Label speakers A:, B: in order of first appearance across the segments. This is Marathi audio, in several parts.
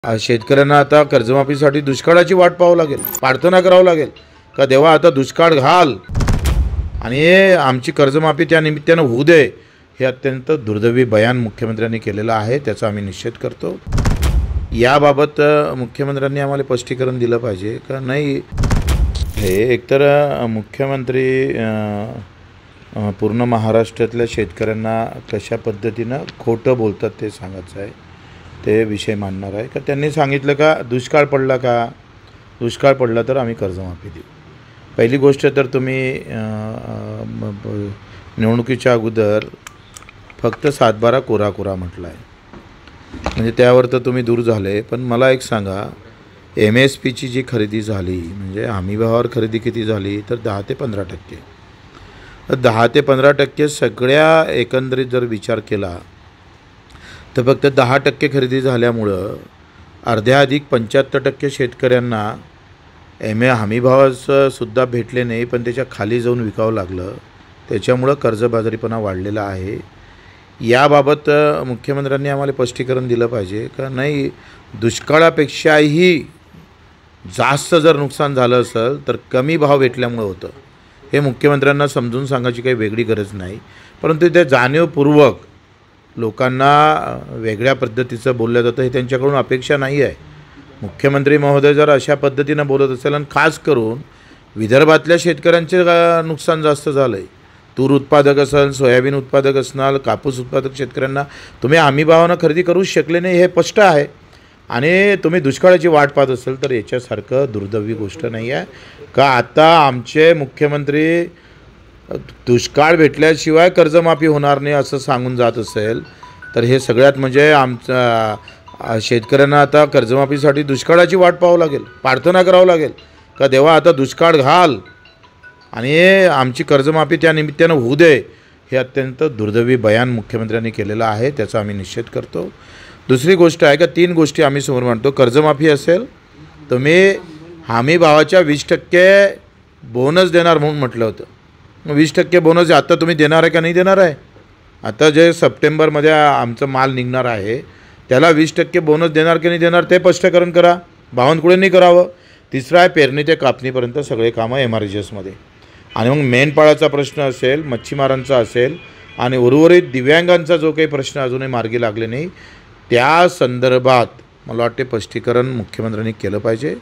A: शेतकऱ्यांना आता कर्जमाफीसाठी दुष्काळाची वाट पाहावी लागेल, प्रार्थना करावी लागेल का देवा आता दुष्काळ घाल आणि आमची कर्जमाफी त्या निमित्तानं होऊ दे। हे अत्यंत दुर्दैवी बयान मुख्यमंत्र्यांनी केलेलं आहे, त्याचा आम्ही निषेध करतो। याबाबत मुख्यमंत्र्यांनी आम्हाला स्पष्टीकरण दिलं पाहिजे का नाही। हे एकतर मुख्यमंत्री पूर्ण महाराष्ट्रातल्या शेतकऱ्यांना कशा पद्धतीनं खोटं बोलतात ते सांगायचं आहे, ते विषय मांडणार आहे का। त्यांनी सांगितलं का दुष्काळ पडला का, दुष्काळ पडला तर आम्ही कर्जमाफी देऊ। पहिली गोष्ट तर तुम्ही निवडणुकीच्या अगोदर फक्त 7-12 कोरा म्हटलं आहे, म्हणजे त्यावर तर तुम्ही दूर झाले। पण मला एक सांगा, MSPची जी खरेदी झाली म्हणजे हमीभावावर खरेदी किती झाली तर 10 ते 15%। 10 ते 15% सगळ्या एकंदरीत जर विचार केला तर फक्त 10% खरेदी झाल्यामुळं अर्ध्या अधिक 75% शेतकऱ्यांना हमीभावाचं सुद्धा भेटले नाही, पण त्याच्या खाली जाऊन विकावं लागलं। त्याच्यामुळं कर्जबाजारीपणा वाढलेला आहे। याबाबत मुख्यमंत्र्यांनी आम्हाला स्पष्टीकरण दिलं पाहिजे का नाही। दुष्काळापेक्षाही जास्त जर नुकसान झालं असेल तर कमी भाव भेटल्यामुळं होतं, हे मुख्यमंत्र्यांना समजून सांगायची काही वेगळी गरज नाही। परंतु ते जाणीवपूर्वक लोकांना वेगळ्या पद्धतीचं बोललं जातं, हे त्यांच्याकडून अपेक्षा नाही आहे। मुख्यमंत्री महोदय जर अशा पद्धतीनं बोलत असेल आणि खास करून विदर्भातल्या शेतकऱ्यांचे नुकसान जास्त झालं आहे। तूर उत्पादक असेल, सोयाबीन उत्पादक असणार, कापूस उत्पादक शेतकऱ्यांना तुम्ही हमीभावानं खरेदी करूच शकले नाही, हे स्पष्ट आहे। आणि तुम्ही दुष्काळाची वाट पाहत असेल तर याच्यासारखं दुर्दैवी गोष्ट नाही आहे का। आता आमचे मुख्यमंत्री दुष्काळ भेटल्याशिवाय कर्जमाफी होणार नाही असं सांगून जात असेल तर हे सगळ्यात म्हणजे आमचा शेतकऱ्यांना आता कर्जमाफीसाठी दुष्काळाची वाट पाहावी लागेल, प्रार्थना करावी लागेल का देवा आता दुष्काळ घाल आणि आमची कर्जमाफी त्या निमित्तानं होऊ दे। हे अत्यंत दुर्दैवी बयान मुख्यमंत्र्यांनी केलेलं आहे, त्याचा आम्ही निषेध करतो। दुसरी गोष्ट आहे का 3 गोष्टी आम्ही समोर मांडतो। कर्जमाफी असेल तुम्ही हमीभावाच्या 20% बोनस देणार म्हणून म्हटलं होतं, मग 20% बोनस आता तुम्ही देणार आहे का नाही देणार आहे। आता जे सप्टेंबरमध्ये आमचं माल निघणार आहे त्याला 20% बोनस देणार की नाही देणार ते स्पष्टीकरण करा, बावनकुळेंनी करावं। तिसरं आहे पेरणी ते कापणीपर्यंत सगळे कामं MRGSमध्ये। आणि मग मेंढपाळाचा प्रश्न असेल, मच्छीमारांचा असेल आणि उर्वरित दिव्यांगांचा जो काही प्रश्न अजूनही मार्गी लागले नाही, त्या संदर्भात मला वाटते स्पष्टीकरण मुख्यमंत्र्यांनी केलं पाहिजे।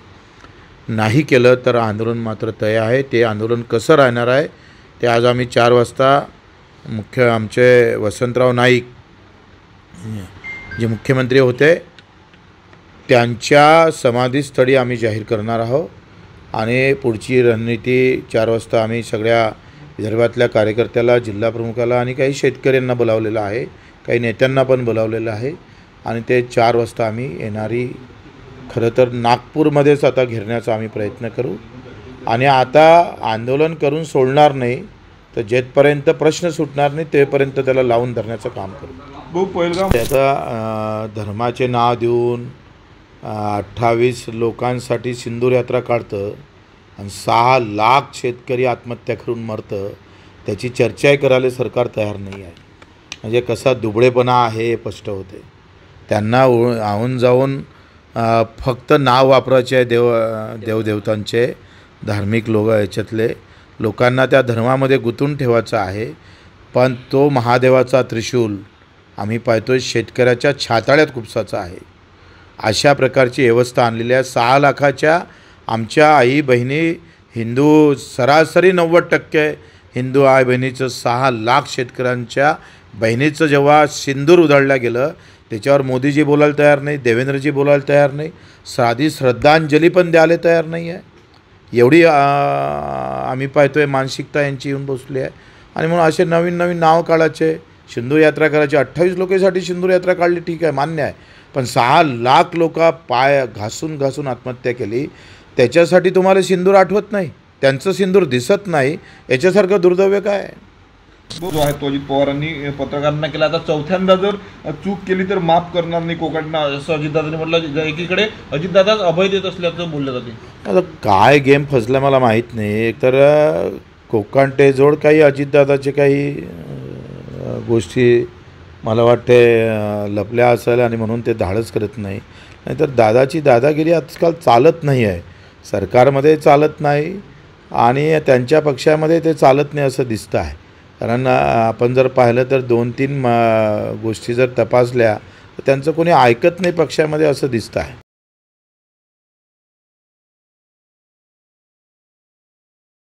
A: नाही केलं तर आंदोलन मात्र तय आहे। ते आंदोलन कसं राहणार आहे ते आज आम्ही 4 वाजता आमचे वसंतराव नाईक जे मुख्यमंत्री होते त्यांच्या समाधीस्थळी आम्ही जाहीर करणार आहोत। आणि पुढची रणनीती 4 वाजता आम्ही सगळ्या विदर्भातल्या कार्यकर्त्याला, जिल्हा प्रमुखाला आणि काही शेतकऱ्यांना बोलावलेलं आहे, काही नेत्यांना पण बोलावलेलं आहे। आणि ते 4 वाजता आम्ही येणारी खरं तर नागपूरमध्येच आता घेरण्याचा आम्ही प्रयत्न करू। आणि आता आंदोलन करून सोडणार नाही तर जेथपर्यंत प्रश्न सुटणार नाही तेपर्यंत त्याला लावून धरण्याचं काम करू। त्याचा धर्माचे नाव देऊन 28 लोकांसाठी सिंदूर यात्रा काढतं आणि 6 लाख शेतकरी आत्महत्या करून मरतं, त्याची चर्चाही करायला सरकार तयार नाही आहे। म्हणजे कसा दुबळेपणा आहे हे स्पष्ट होते। त्यांना आऊन जाऊन फक्त नाव वापरायचे आहे देवदेवतांचे, धार्मिक लोक याच्यातले लोकांना त्या धर्मामध्ये गुंतून ठेवायचं आहे। पण तो महादेवाचा त्रिशूल आम्ही पाहतोय शेतकऱ्याच्या छाताळ्यात खुपसाचा आहे। अशा प्रकारची व्यवस्था आणलेली आहे। 6 लाखाच्या आमच्या आई बहिणी हिंदू, सरासरी 90% हिंदू आई बहिणीचं 6 लाख शेतकऱ्यांच्या बहिणीचं जेव्हा सिंदूर उधळलं गेलं त्याच्यावर मोदीजी बोलायला तयार नाही, देवेंद्रजी बोलायला तयार नाही, साधी श्रद्धांजली पण द्यायला तयार नाही आहे। एवढी आम्ही पाहतोय मानसिकता यांची येऊन बसली आहे। आणि म्हणून असे नवीन नाव काढायचे, सिंदूर यात्रा करायची। 28 लोकांसाठी सिंदूर यात्रा काढली ठीक आहे, मान्य आहे, पण 6 लाख लोक पाय घासून आत्महत्या केली, त्याच्यासाठी तुम्हाला सिंदूर आठवत नाही, त्यांचं सिंदूर दिसत नाही, याच्यासारखं दुर्दैव काय आहे।
B: जो आहे तो अजित पवारांनी पत्रकारांना केला। आता 4थ्यांदा जर चूक केली तर माफ करणार नाही कोकणना, असं अजितदादांनी म्हटलं। एकीकडे अजितदादाच अभय देत असल्याचं बोललं जाते।
A: आता काय गेम फसला मला माहीत नाही। एकतर कोकणटेजोड काही अजितदादाचे काही गोष्टी मला वाटते लपल्या असेल आणि म्हणून ते धाडस करत नाही। नाहीतर दादाची दादागिरी आजकाल चालत नाही आहे, सरकारमध्ये चालत नाही आणि त्यांच्या पक्षामध्ये ते चालत नाही असं दिसतं आहे. कारण आपण जर पाहिलं तर 2-3 गोष्टी जर तपासल्या तर त्यांचं कोणी ऐकत नाही पक्षामध्ये असं दिसतं आहे.